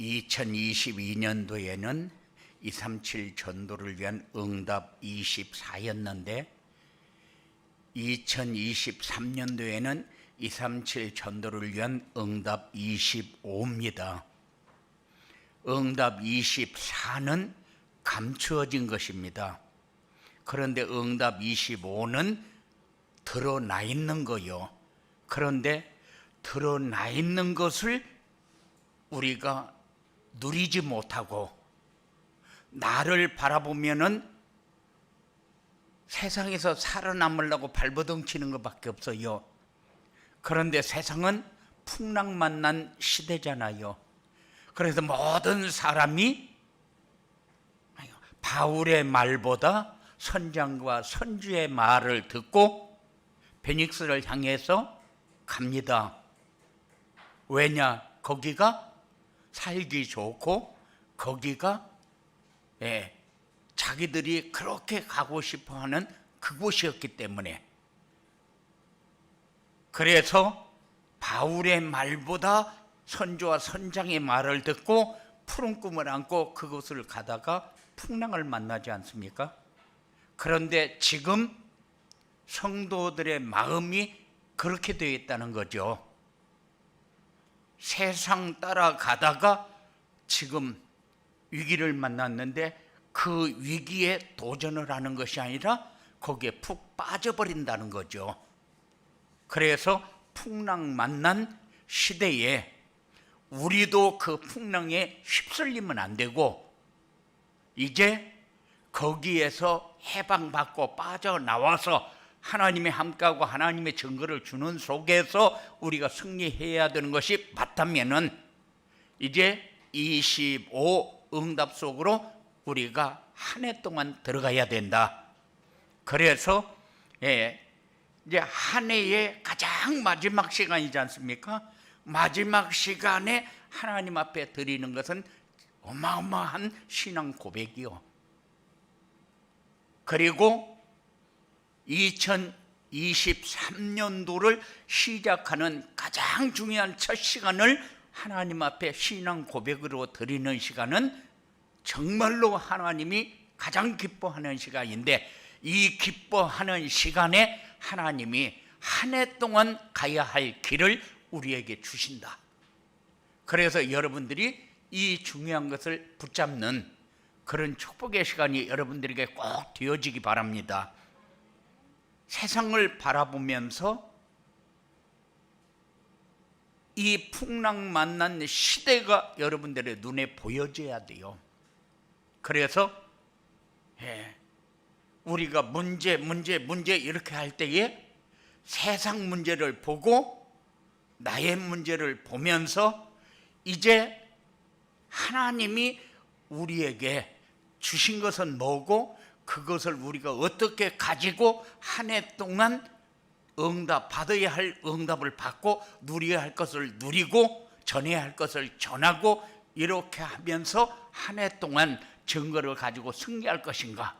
2022년도에는 237 전도를 위한 응답 24였는데 2023년도에는 237 전도를 위한 응답 25입니다. 응답 24는 감추어진 것입니다. 그런데 응답 25는 드러나 있는 거요. 그런데 드러나 있는 것을 우리가 누리지 못하고 나를 바라보면은 세상에서 살아남으려고 발버둥 치는 것밖에 없어요. 그런데 세상은 풍랑만난 시대잖아요. 그래서 모든 사람이 바울의 말보다 선장과 선주의 말을 듣고 베닉스를 향해서 갑니다. 왜냐? 거기가 살기 좋고 거기가 자기들이 그렇게 가고 싶어하는 그곳이었기 때문에. 그래서 바울의 말보다 선조와 선장의 말을 듣고 푸른 꿈을 안고 그곳을 가다가 풍랑을 만나지 않습니까? 그런데 지금 성도들의 마음이 그렇게 되어 있다는 거죠. 세상 따라가다가 지금 위기를 만났는데 그 위기에 도전을 하는 것이 아니라 거기에 푹 빠져버린다는 거죠. 그래서 풍랑 만난 시대에 우리도 그 풍랑에 휩쓸리면 안 되고 이제 거기에서 해방받고 빠져나와서 하나님의 함께하고 하나님의 증거를 주는 속에서 우리가 승리해야 되는 것이 맞다면은 이제 25 응답 속으로 우리가 한 해 동안 들어가야 된다. 그래서 이제 한 해의 가장 마지막 시간이지 않습니까? 마지막 시간에 하나님 앞에 드리는 것은 어마어마한 신앙 고백이요. 그리고 2023년도를 시작하는 가장 중요한 첫 시간을 하나님 앞에 신앙 고백으로 드리는 시간은 정말로 하나님이 가장 기뻐하는 시간인데 이 기뻐하는 시간에 하나님이 한 해 동안 가야 할 길을 우리에게 주신다. 그래서 여러분들이 이 중요한 것을 붙잡는 그런 축복의 시간이 여러분들에게 꼭 되어지기 바랍니다. 세상을 바라보면서 이 풍랑 만난 시대가 여러분들의 눈에 보여져야 돼요. 그래서 우리가 문제 이렇게 할 때에 세상 문제를 보고 나의 문제를 보면서 이제 하나님이 우리에게 주신 것은 뭐고 그것을 우리가 어떻게 가지고 한 해 동안 응답 받아야 할 응답을 받고 누려야 할 것을 누리고 전해야 할 것을 전하고 이렇게 하면서 한 해 동안 증거를 가지고 승리할 것인가?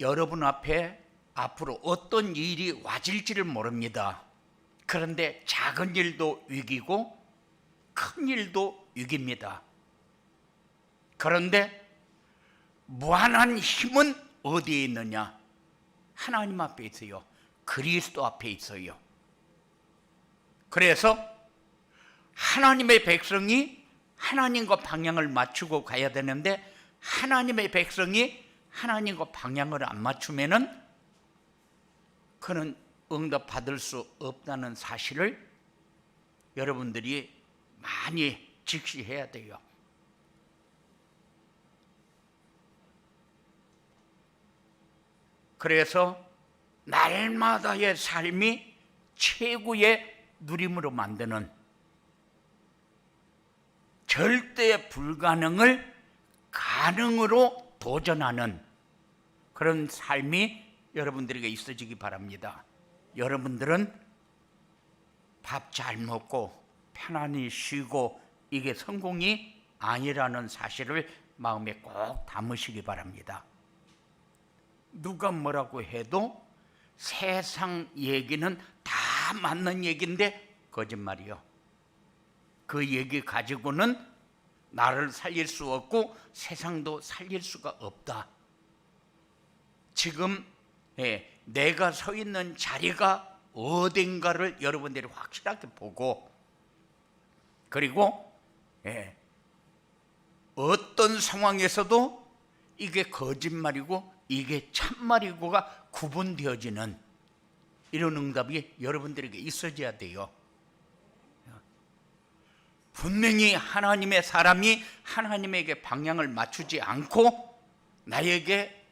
여러분 앞에 앞으로 어떤 일이 와질지를 모릅니다. 그런데 작은 일도 위기고 큰 일도 위기입니다. 그런데 무한한 힘은 어디에 있느냐? 하나님 앞에 있어요. 그리스도 앞에 있어요. 그래서 하나님의 백성이 하나님과 방향을 맞추고 가야 되는데 하나님의 백성이 하나님과 방향을 안 맞추면은 그는 응답 받을 수 없다는 사실을 여러분들이 많이 직시해야 돼요. 그래서 날마다의 삶이 최고의 누림으로 만드는 절대 불가능을 가능으로 도전하는 그런 삶이 여러분들에게 있어지기 바랍니다. 여러분들은 밥 잘 먹고 편안히 쉬고 이게 성공이 아니라는 사실을 마음에 꼭 담으시기 바랍니다. 누가 뭐라고 해도 세상 얘기는 다 다 맞는 얘기인데 거짓말이요. 그 얘기 가지고는 나를 살릴 수 없고 세상도 살릴 수가 없다. 지금 내가 서 있는 자리가 어딘가를 여러분들이 확실하게 보고, 그리고 어떤 상황에서도 이게 거짓말이고 이게 참말이고가 구분되어지는 이런 응답이 여러분들에게 있어져야 돼요. 분명히 하나님의 사람이 하나님에게 방향을 맞추지 않고 나에게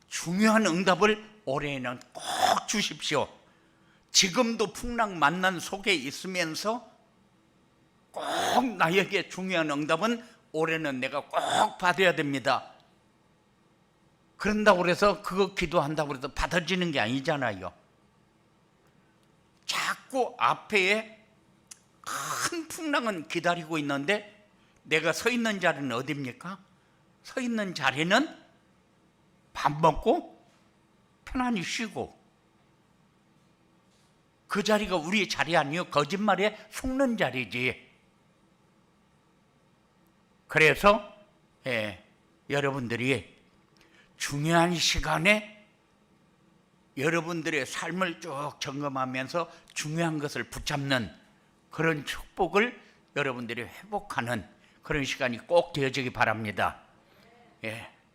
중요한 응답을 올해에는 꼭 주십시오. 지금도 풍랑 만난 속에 있으면서 꼭 나에게 중요한 응답은 올해는 내가 꼭 받아야 됩니다. 그런다고 해서 그거 기도한다고 해서 받아지는 게 아니잖아요. 자꾸 앞에 큰 풍랑은 기다리고 있는데 내가 서 있는 자리는 어디입니까? 서 있는 자리는 밥 먹고 편안히 쉬고, 그 자리가 우리의 자리 아니요, 거짓말에 속는 자리지. 그래서 여러분들이 중요한 시간에 여러분들의 삶을 쭉 점검하면서 중요한 것을 붙잡는 그런 축복을 여러분들이 회복하는 그런 시간이 꼭 되어지기 바랍니다.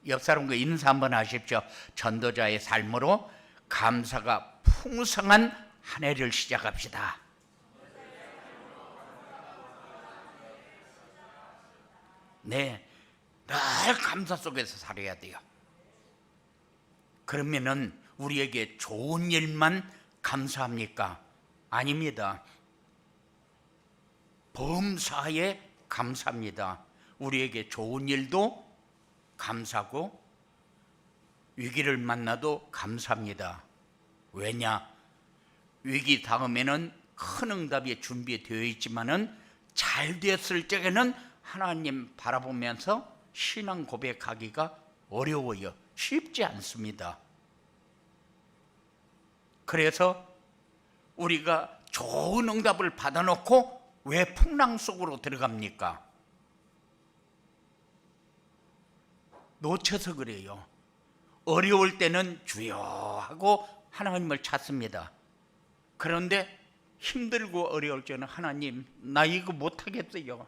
옆 사람과 인사 한번 하십시오. 전도자의 삶으로 감사가 풍성한 한 해를 시작합시다. 네, 늘 감사 속에서 살아야 돼요. 그러면은 우리에게 좋은 일만 감사합니까? 아닙니다. 범사에 감사합니다. 우리에게 좋은 일도 감사고 위기를 만나도 감사합니다. 왜냐? 위기 다음에는 큰 응답이 준비되어 있지만은 잘 됐을 적에는 하나님 바라보면서 신앙 고백하기가 어려워요. 쉽지 않습니다. 그래서 우리가 좋은 응답을 받아놓고 왜 풍랑 속으로 들어갑니까? 놓쳐서 그래요. 어려울 때는 주여 하고 하나님을 찾습니다. 그런데 힘들고 어려울 때는 하나님, 나 이거 못하겠어요.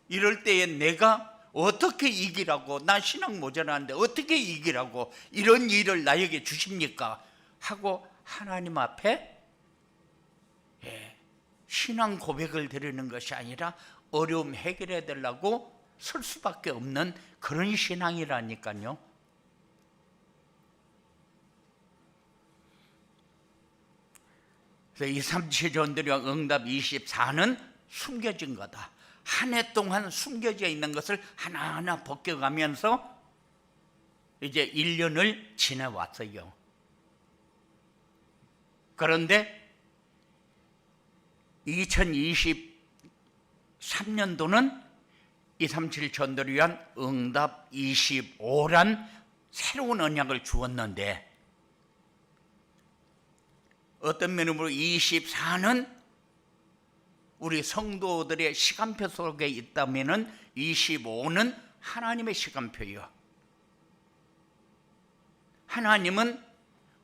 이럴 때에 내가 어떻게 이기라고, 나 신앙 모자라는데 어떻게 이기라고 이런 일을 나에게 주십니까? 하고 하나님 앞에 신앙 고백을 드리는 것이 아니라 어려움 해결해 달라고 설 수밖에 없는 그런 신앙이라니까요. 그래서 237 전도령 응답 24는 숨겨진 거다. 한 해 동안 숨겨져 있는 것을 하나하나 벗겨가면서 이제 1년을 지나왔어요. 그런데 2023년도는 237 전도를 위한 응답 25란 새로운 언약을 주었는데, 어떤 면으로 24는 우리 성도들의 시간표 속에 있다면은 25는 하나님의 시간표예요. 하나님은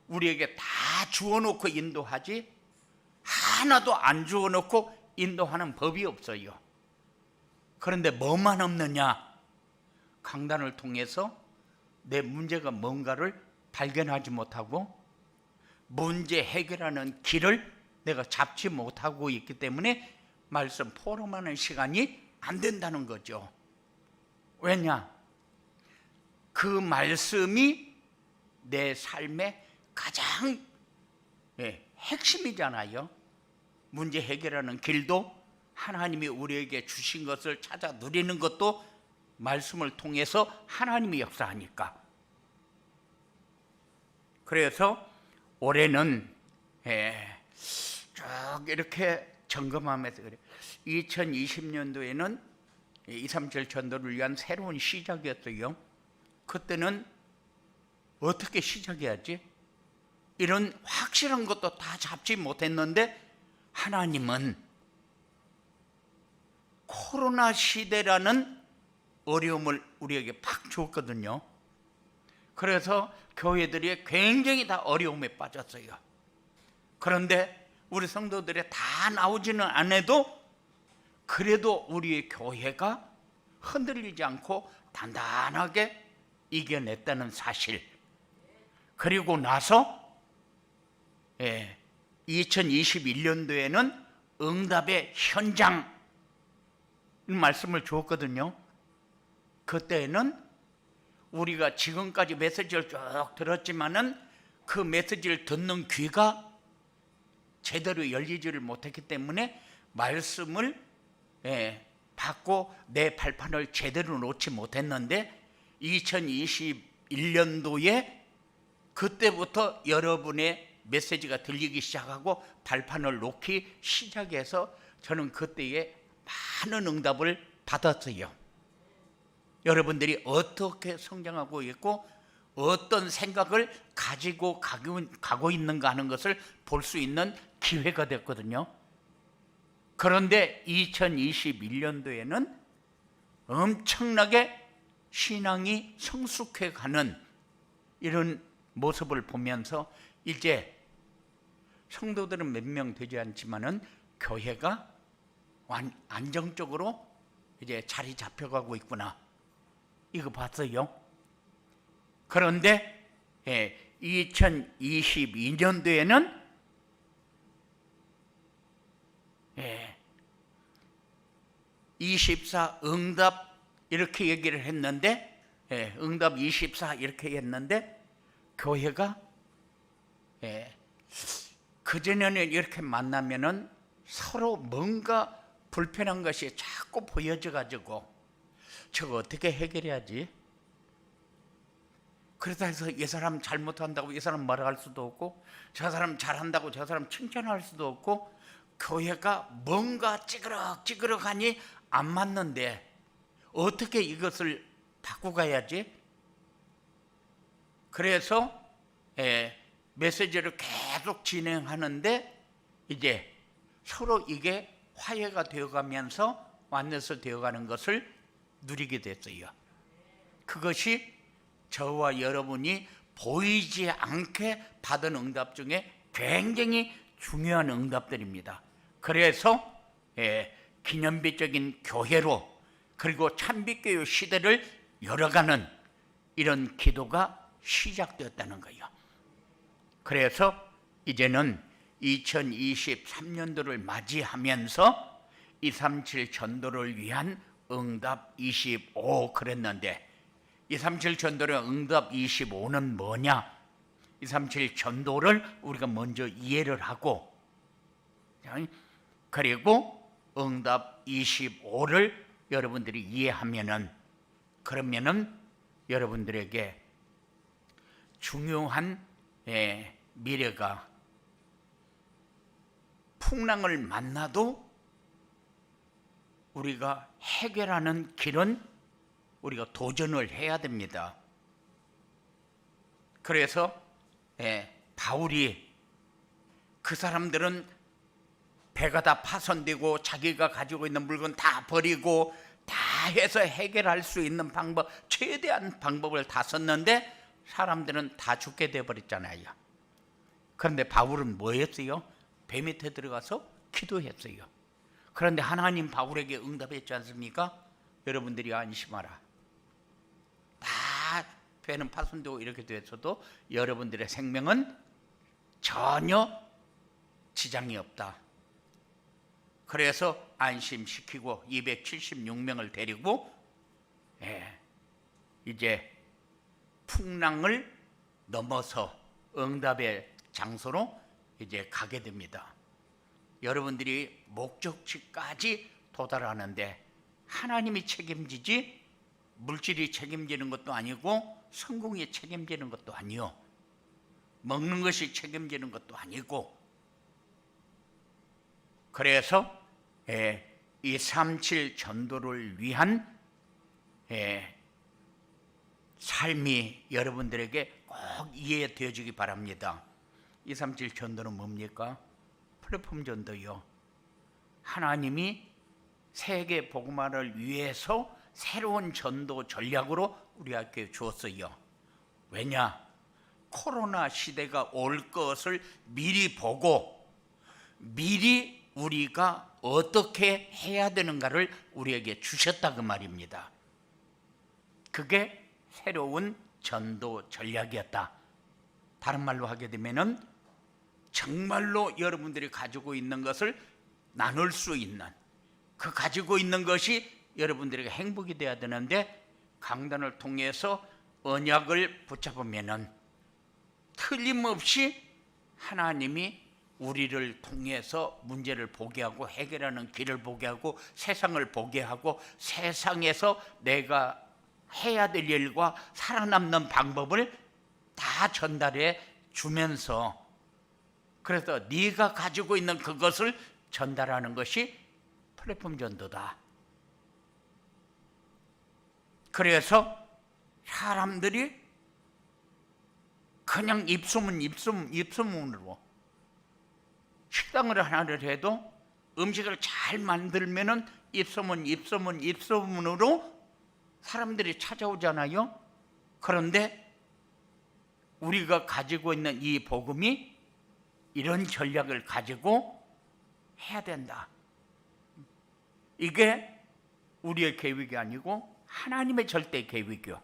우리에게 다 주어놓고 인도하지 하나도 안 주어놓고 인도하는 법이 없어요. 그런데 뭐만 없느냐? 강단을 통해서 내 문제가 뭔가를 발견하지 못하고 문제 해결하는 길을 내가 잡지 못하고 있기 때문에 말씀 포럼하는 시간이 안 된다는 거죠. 왜냐? 그 말씀이 내 삶의 가장 핵심이잖아요. 문제 해결하는 길도 하나님이 우리에게 주신 것을 찾아 누리는 것도 말씀을 통해서 하나님이 역사하니까. 그래서 올해는 쭉 이렇게 점검하면서 그래. 2020년도에는 237 전도를 위한 새로운 시작이었어요. 그때는 어떻게 시작해야지? 이런 확실한 것도 다 잡지 못했는데 하나님은 코로나 시대라는 어려움을 우리에게 팍 주었거든요. 그래서 교회들이 굉장히 다 어려움에 빠졌어요. 그런데 우리 성도들이 다 나오지는 않아도 그래도 우리의 교회가 흔들리지 않고 단단하게 이겨냈다는 사실. 그리고 나서 2021년도에는 응답의 현장 말씀을 주었거든요. 그때는 우리가 지금까지 메시지를 쭉 들었지만은 그 메시지를 듣는 귀가 제대로 열리지를 못했기 때문에 말씀을 받고 내 발판을 제대로 놓지 못했는데 2021년도에 그때부터 여러분의 메시지가 들리기 시작하고 발판을 놓기 시작해서 저는 그때에 많은 응답을 받았어요. 여러분들이 어떻게 성장하고 있고 어떤 생각을 가지고 가고 있는가 하는 것을 볼 수 있는 기회가 됐거든요. 그런데 2021년도에는 엄청나게 신앙이 성숙해가는 이런 모습을 보면서 이제 성도들은 몇 명 되지 않지만은 교회가 안정적으로 이제 자리 잡혀가고 있구나, 이거 봤어요. 그런데 2022년도에는 24 응답 이렇게 얘기를 했는데, 응답 24 이렇게 했는데 교회가 그전에는 이렇게 만나면은 서로 뭔가 불편한 것이 자꾸 보여져 가지고 저거 어떻게 해결해야지? 그러다 해서 이 사람 잘못한다고 이 사람 뭐라 할 수도 없고, 저 사람 잘한다고 저 사람 칭찬할 수도 없고, 교회가 뭔가 찌그럭찌그럭하니 안 맞는데 어떻게 이것을 바꿔가야지? 그래서 메시지를 계속 진행하는데 이제 서로 이게 화해가 되어가면서 완전서 되어가는 것을 누리게 됐어요. 그것이 저와 여러분이 보이지 않게 받은 응답 중에 굉장히 중요한 응답들입니다. 그래서 기념비적인 교회로, 그리고 참빛교회 시대를 열어가는 이런 기도가 시작되었다는 거예요. 그래서 이제는 2023년도를 맞이하면서 237 전도를 위한 응답 25 그랬는데, 237 전도의 응답 25는 뭐냐? 237 전도를 우리가 먼저 이해를 하고, 그리고 응답 25를 여러분들이 이해하면은, 그러면은 여러분들에게 중요한 미래가, 풍랑을 만나도 우리가 해결하는 길은 우리가 도전을 해야 됩니다. 그래서 바울이, 그 사람들은 배가 다 파손되고 자기가 가지고 있는 물건 다 버리고 다 해서 해결할 수 있는 방법, 최대한 방법을 다 썼는데 사람들은 다 죽게 되어버렸잖아요. 그런데 바울은 뭐 했어요? 배 밑에 들어가서 기도했어요. 그런데 하나님 바울에게 응답했지 않습니까? 여러분들이 안심하라. 다 배는 파손되고 이렇게 됐어도 여러분들의 생명은 전혀 지장이 없다. 그래서 안심시키고 276명을 데리고 이제 풍랑을 넘어서 응답의 장소로 이제 가게 됩니다. 여러분들이 목적지까지 도달하는데 하나님이 책임지지 물질이 책임지는 것도 아니고 성공이 책임지는 것도 아니요, 먹는 것이 책임지는 것도 아니고, 그래서 237 전도를 위한 삶이 여러분들에게 꼭 이해되어지기 바랍니다. 237 전도는 뭡니까? 플랫폼 전도요. 하나님이 세계 복음화를 위해서 새로운 전도 전략으로 우리에게 주었어요. 왜냐? 코로나 시대가 올 것을 미리 보고 미리 우리가 어떻게 해야 되는가를 우리에게 주셨다 그 말입니다. 그게 새로운 전도 전략이었다. 다른 말로 하게 되면은 정말로 여러분들이 가지고 있는 것을 나눌 수 있는, 그 가지고 있는 것이 여러분들에게 행복이 돼야 되는데, 강단을 통해서 언약을 붙잡으면은 틀림없이 하나님이 우리를 통해서 문제를 보게 하고 해결하는 길을 보게 하고 세상을 보게 하고 세상에서 내가 해야 될 일과 살아남는 방법을 다 전달해 주면서, 그래서 네가 가지고 있는 그것을 전달하는 것이 플랫폼 전도다. 그래서 사람들이 그냥 입소문으로 식당을 하나를 해도 음식을 잘 만들면은 입소문으로 사람들이 찾아오잖아요. 그런데 우리가 가지고 있는 이 복음이 이런 전략을 가지고 해야 된다. 이게 우리의 계획이 아니고 하나님의 절대 계획이요.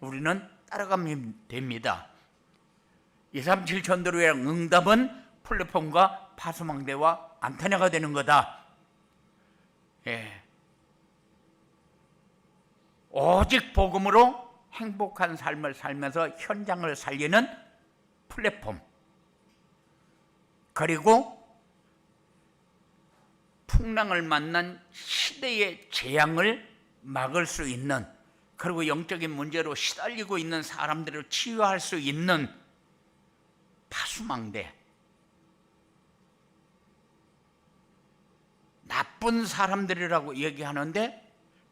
우리는 따라가면 됩니다. 237 전도로의 응답은 플랫폼과 파수망대와 안테나가 되는 거다. 예. 오직 복음으로 행복한 삶을 살면서 현장을 살리는 플랫폼, 그리고 풍랑을 만난 시대의 재앙을 막을 수 있는, 그리고 영적인 문제로 시달리고 있는 사람들을 치유할 수 있는 파수망대. 나쁜 사람들이라고 얘기하는데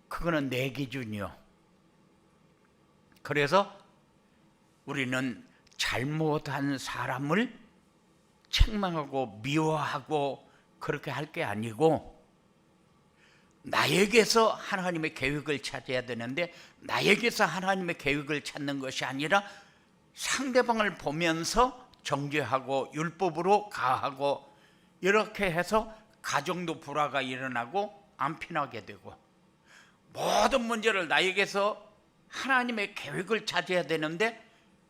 그거는 내 기준이요. 그래서 우리는 잘못한 사람을 책망하고 미워하고 그렇게 할 게 아니고, 나에게서 하나님의 계획을 찾아야 되는데 나에게서 하나님의 계획을 찾는 것이 아니라 상대방을 보면서 정죄하고 율법으로 가하고, 이렇게 해서 가정도 불화가 일어나고 안 편하게 되고, 모든 문제를 나에게서 하나님의 계획을 찾아야 되는데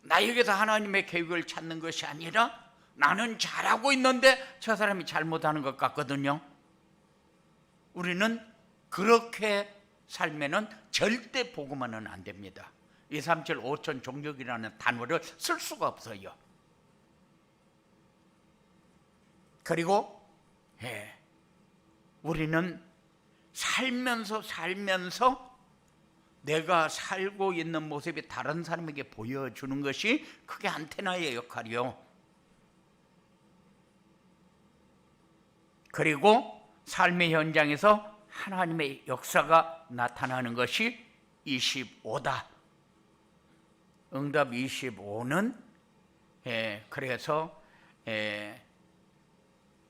나에게서 하나님의 계획을 찾는 것이 아니라 나는 잘하고 있는데 저 사람이 잘못하는 것 같거든요. 우리는 그렇게 살면은 절대 복음화는 안 됩니다. 237 5천 종족이라는 단어를 쓸 수가 없어요. 그리고 우리는 살면서 내가 살고 있는 모습이 다른 사람에게 보여주는 것이 그게 안테나의 역할이요. 그리고 삶의 현장에서 하나님의 역사가 나타나는 것이 25다. 응답 25는 그래서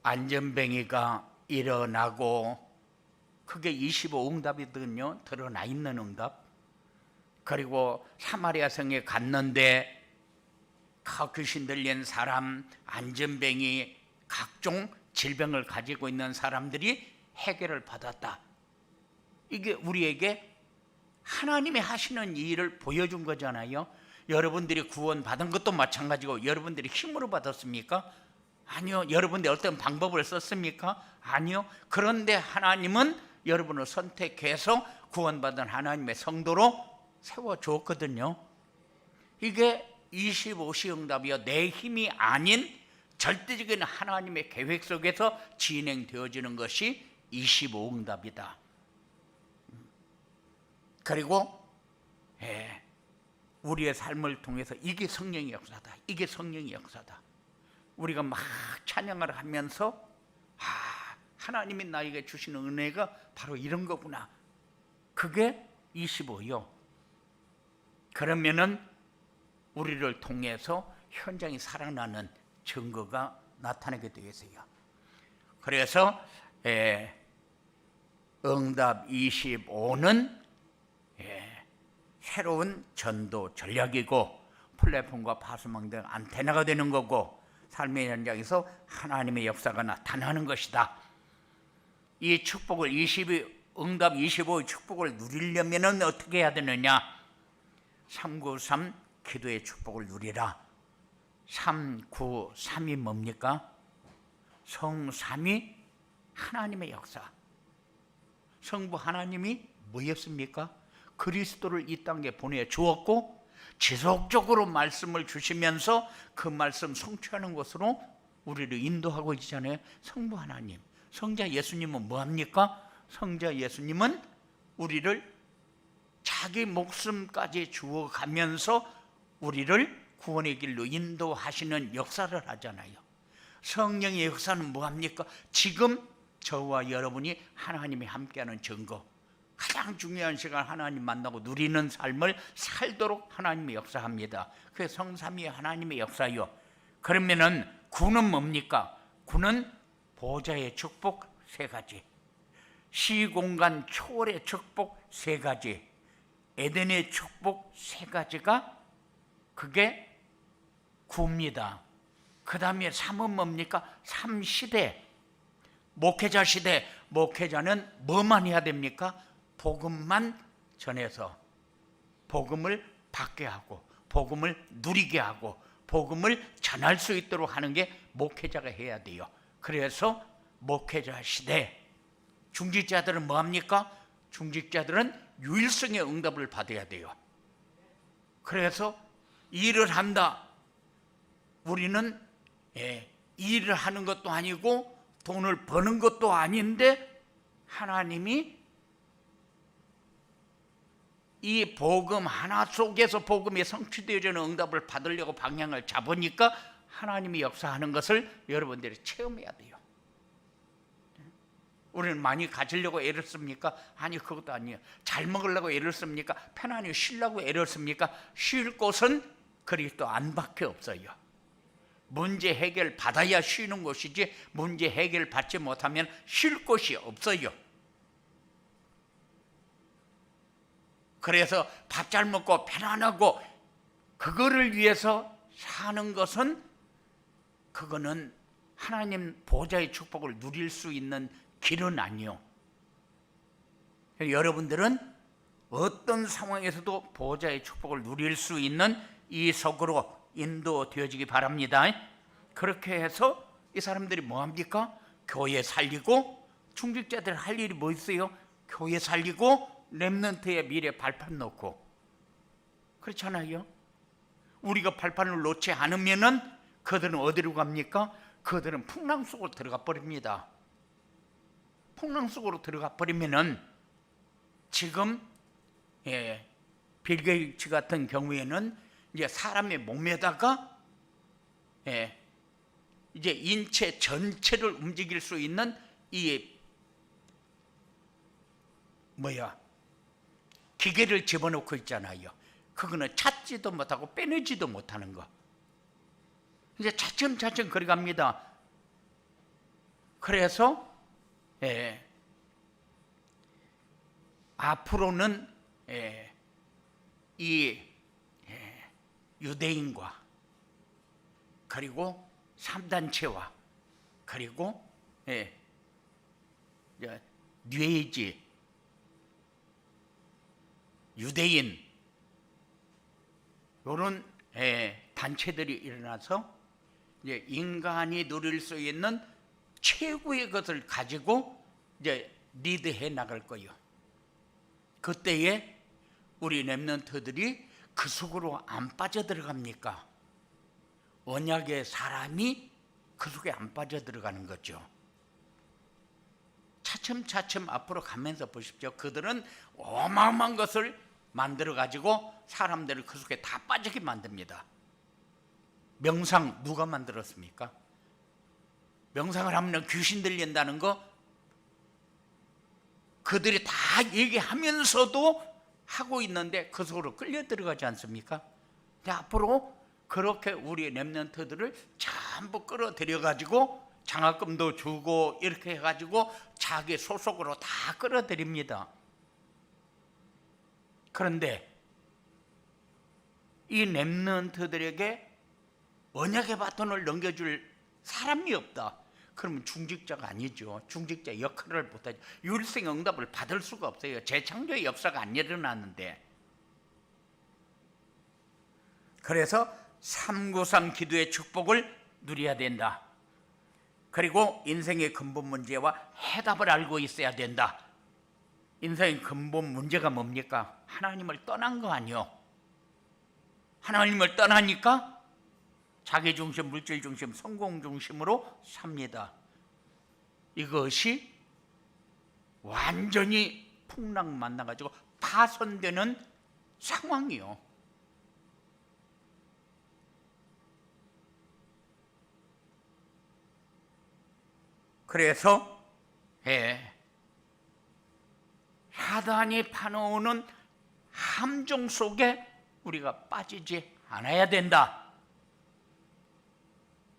안전뱅이가 일어나고, 그게 25 응답이거든요. 드러나 있는 응답. 그리고 사마리아 성에 갔는데 귀신 들린 사람, 안전뱅이, 각종 질병을 가지고 있는 사람들이 해결을 받았다. 이게 우리에게 하나님이 하시는 일을 보여준 거잖아요. 여러분들이 구원 받은 것도 마찬가지고, 여러분들이 힘으로 받았습니까? 아니요. 여러분들이 어떤 방법을 썼습니까? 아니요. 그런데 하나님은 여러분을 선택해서 구원받은 하나님의 성도로 세워주었거든요. 이게 25시 응답이요. 내 힘이 아닌 절대적인 하나님의 계획 속에서 진행되어지는 것이 25 응답이다. 그리고 우리의 삶을 통해서 이게 성령의 역사다. 이게 성령의 역사다. 우리가 막 찬양을 하면서 하나님이 나에게 주시는 은혜가 바로 이런 거구나. 그게 25요. 그러면은 우리를 통해서 현장이 살아나는 증거가 나타나게 되어 있어요. 그래서 응답 25는 새로운 전도 전략이고 플랫폼과 파수망 등 안테나가 되는 거고 삶의 현장에서 하나님의 역사가 나타나는 것이다. 이 축복을 응답 25의 축복을 누리려면 어떻게 해야 되느냐? 393 기도의 축복을 누리라. 393이 뭡니까? 성삼위 하나님의 역사. 성부 하나님이 뭐였습니까? 그리스도를 이 땅에 보내주었고 지속적으로 말씀을 주시면서 그 말씀 성취하는 것으로 우리를 인도하고 있잖아요. 성부 하나님, 성자 예수님은 뭐합니까? 성자 예수님은 우리를 자기 목숨까지 주어가면서 우리를 구원의 길로 인도하시는 역사를 하잖아요. 성령의 역사는 뭐합니까? 지금 저와 여러분이 하나님이 함께하는 증거, 가장 중요한 시간 하나님 만나고 누리는 삶을 살도록 하나님이 역사합니다. 그게 성삼위 하나님의 역사요. 그러면은 구는 뭡니까? 구는 보좌의 축복 3가지, 시공간 초월의 축복 3가지, 에덴의 축복 3가지가 그게 구입니다. 그 다음에 3은 뭡니까? 3시대, 목회자 시대. 목회자는 뭐만 해야 됩니까? 복음만 전해서 복음을 받게 하고 복음을 누리게 하고 복음을 전할 수 있도록 하는 게 목회자가 해야 돼요. 그래서 목회자 시대. 중직자들은 뭐합니까? 중직자들은 유일성의 응답을 받아야 돼요. 그래서 일을 한다. 우리는 일을 하는 것도 아니고 돈을 버는 것도 아닌데 하나님이 이 복음 하나 속에서 복음이 성취되어지는 응답을 받으려고 방향을 잡으니까 하나님이 역사하는 것을 여러분들이 체험해야 돼요. 우리는 많이 가지려고 애를 씁니까? 아니, 그것도 아니에요. 잘 먹으려고 애를 씁니까? 편안히 쉬려고 애를 씁니까? 쉴 곳은 그리스도 안밖에 없어요. 문제 해결 받아야 쉬는 곳이지 문제 해결 받지 못하면 쉴 곳이 없어요. 그래서 밥 잘 먹고 편안하고 그거를 위해서 사는 것은 그거는 하나님 보좌의 축복을 누릴 수 있는 길은 아니요. 여러분들은 어떤 상황에서도 보좌의 축복을 누릴 수 있는 이 속으로 인도되어지기 바랍니다. 그렇게 해서 이 사람들이 뭐합니까? 교회 살리고, 중직자들 할 일이 뭐 있어요? 교회 살리고 렘넌트의 미래 발판 놓고. 그렇잖아요. 우리가 발판을 놓지 않으면은 그들은 어디로 갑니까? 그들은 풍랑 속으로 들어가 버립니다. 풍랑 속으로 들어가 버리면은 지금 빌 게이츠 같은 경우에는 이제 사람의 몸에다가 이제 인체 전체를 움직일 수 있는 이 기계를 집어넣고 있잖아요. 그거는 찾지도 못하고 빼내지도 못하는 거. 이제 차츰차츰 그리 갑니다. 그래서 앞으로는 이 유대인과 그리고 3단체와 그리고 뉘에이지 유대인 이런 단체들이 일어나서 이제 인간이 누릴 수 있는 최고의 것을 가지고 이제 리드해 나갈 거예요. 그때에 우리 렘넌트들이 그 속으로 안 빠져들어갑니까? 언약의 사람이 그 속에 안 빠져들어가는 거죠. 차츰차츰 앞으로 가면서 보십시오. 그들은 어마어마한 것을 만들어가지고 사람들을 그 속에 다 빠지게 만듭니다. 명상 누가 만들었습니까? 명상을 하면 귀신 들린다는 거 그들이 다 얘기하면서도 하고 있는데 그 속으로 끌려 들어가지 않습니까? 앞으로 그렇게 우리 렘넌트들을 잘 전부 끌어들여 가지고 장학금도 주고 이렇게 해가지고 자기 소속으로 다 끌어들입니다. 그런데 이 렘넌트들에게 언약의 바톤을 넘겨줄 사람이 없다. 그러면 중직자가 아니죠. 중직자 역할을 못하죠. 율생 응답을 받을 수가 없어요. 재창조의 역사가 안 일어나는데. 그래서 393 기도의 축복을 누려야 된다. 그리고 인생의 근본 문제와 해답을 알고 있어야 된다. 인생의 근본 문제가 뭡니까? 하나님을 떠난 거 아니요. 하나님을 떠나니까 자기 중심, 물질 중심, 성공 중심으로 삽니다. 이것이 완전히 풍랑 만나가지고 파손되는 상황이요. 그래서 사단이 파놓는 함정 속에 우리가 빠지지 않아야 된다.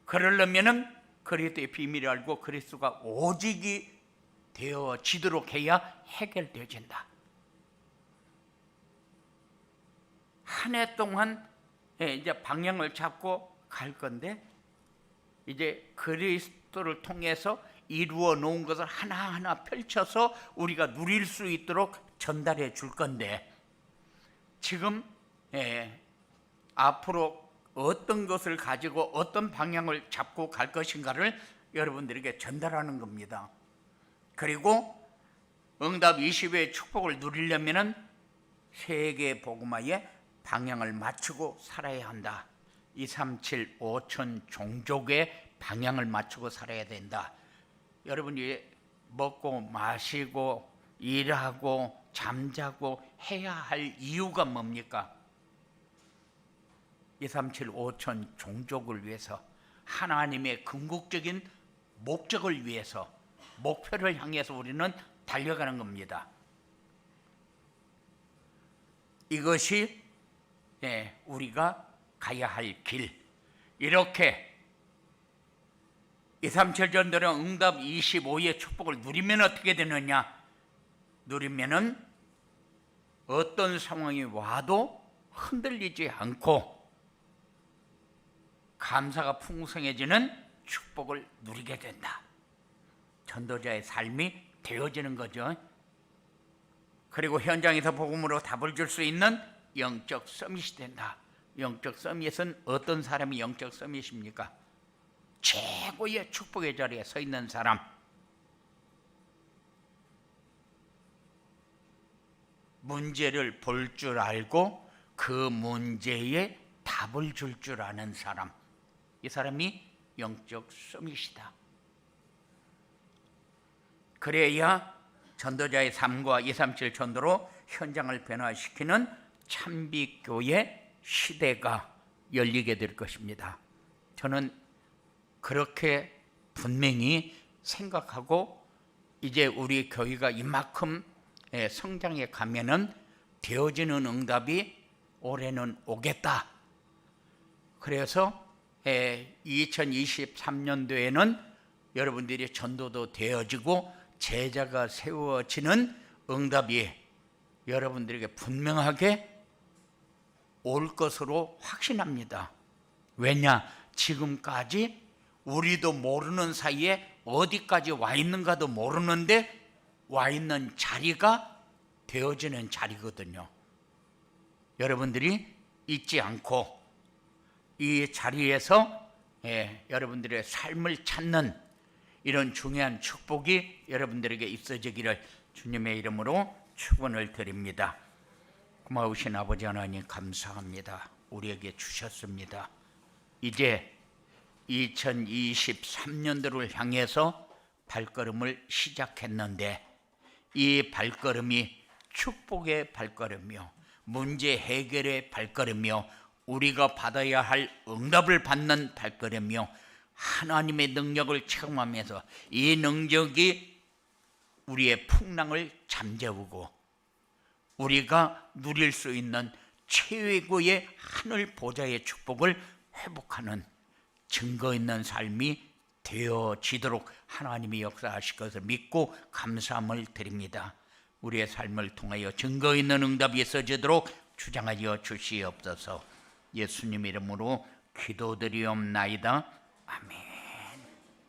그러려면은 그리스도의 비밀을 알고 그리스도가 오직이 되어지도록 해야 해결되어진다. 한 해 동안 이제 방향을 잡고 갈 건데, 이제 그리스도를 통해서 이루어 놓은 것을 하나하나 펼쳐서 우리가 누릴 수 있도록 전달해 줄 건데, 지금 앞으로 어떤 것을 가지고 어떤 방향을 잡고 갈 것인가를 여러분들에게 전달하는 겁니다. 그리고 응답 20의 축복을 누리려면 세계 복음화에 방향을 맞추고 살아야 한다. 237 5천 종족의 방향을 맞추고 살아야 된다. 여러분이 먹고 마시고 일하고 잠자고 해야 할 이유가 뭡니까? 237 5천 종족을 위해서, 하나님의 궁극적인 목적을 위해서, 목표를 향해서 우리는 달려가는 겁니다. 이것이 우리가 가야 할 길. 이렇게 237 전도는 응답 25의 축복을 누리면 어떻게 되느냐? 누리면은 어떤 상황이 와도 흔들리지 않고 감사가 풍성해지는 축복을 누리게 된다. 전도자의 삶이 되어지는 거죠. 그리고 현장에서 복음으로 답을 줄 수 있는 영적 서밋이 된다. 영적 서밋은 어떤 사람이 영적 서밋입니까? 최고의 축복의 자리에 서 있는 사람. 문제를 볼 줄 알고 그 문제에 답을 줄 줄 아는 사람. 이 사람이 영적 서밋이다. 그래야 전도자의 삶과 237 전도로 현장을 변화시키는 참빛교회 시대가 열리게 될 것입니다. 저는 그렇게 분명히 생각하고, 이제 우리 교회가 이만큼 성장해 가면은 되어지는 응답이 올해는 오겠다. 그래서 2023년도에는 여러분들이 전도도 되어지고 제자가 세워지는 응답이 여러분들에게 분명하게 올 것으로 확신합니다. 왜냐? 지금까지 우리도 모르는 사이에 어디까지 와 있는가도 모르는데 와 있는 자리가 되어지는 자리거든요. 여러분들이 잊지 않고 이 자리에서 여러분들의 삶을 찾는 이런 중요한 축복이 여러분들에게 있어지기를 주님의 이름으로 축원을 드립니다. 고마우신 아버지 하나님 감사합니다. 우리에게 주셨습니다. 이제 2023년도를 향해서 발걸음을 시작했는데, 이 발걸음이 축복의 발걸음이요, 문제 해결의 발걸음이요, 우리가 받아야 할 응답을 받는 발걸음이요, 하나님의 능력을 체험하면서 이 능력이 우리의 풍랑을 잠재우고 우리가 누릴 수 있는 최고의 하늘 보좌의 축복을 회복하는 증거 있는 삶이 되어지도록 하나님이 역사하실 것을 믿고 감사함을 드립니다. 우리의 삶을 통하여 증거 있는 응답이 있어지도록 주장하여 주시옵소서. 예수님 이름으로 기도드리옵나이다. 아멘.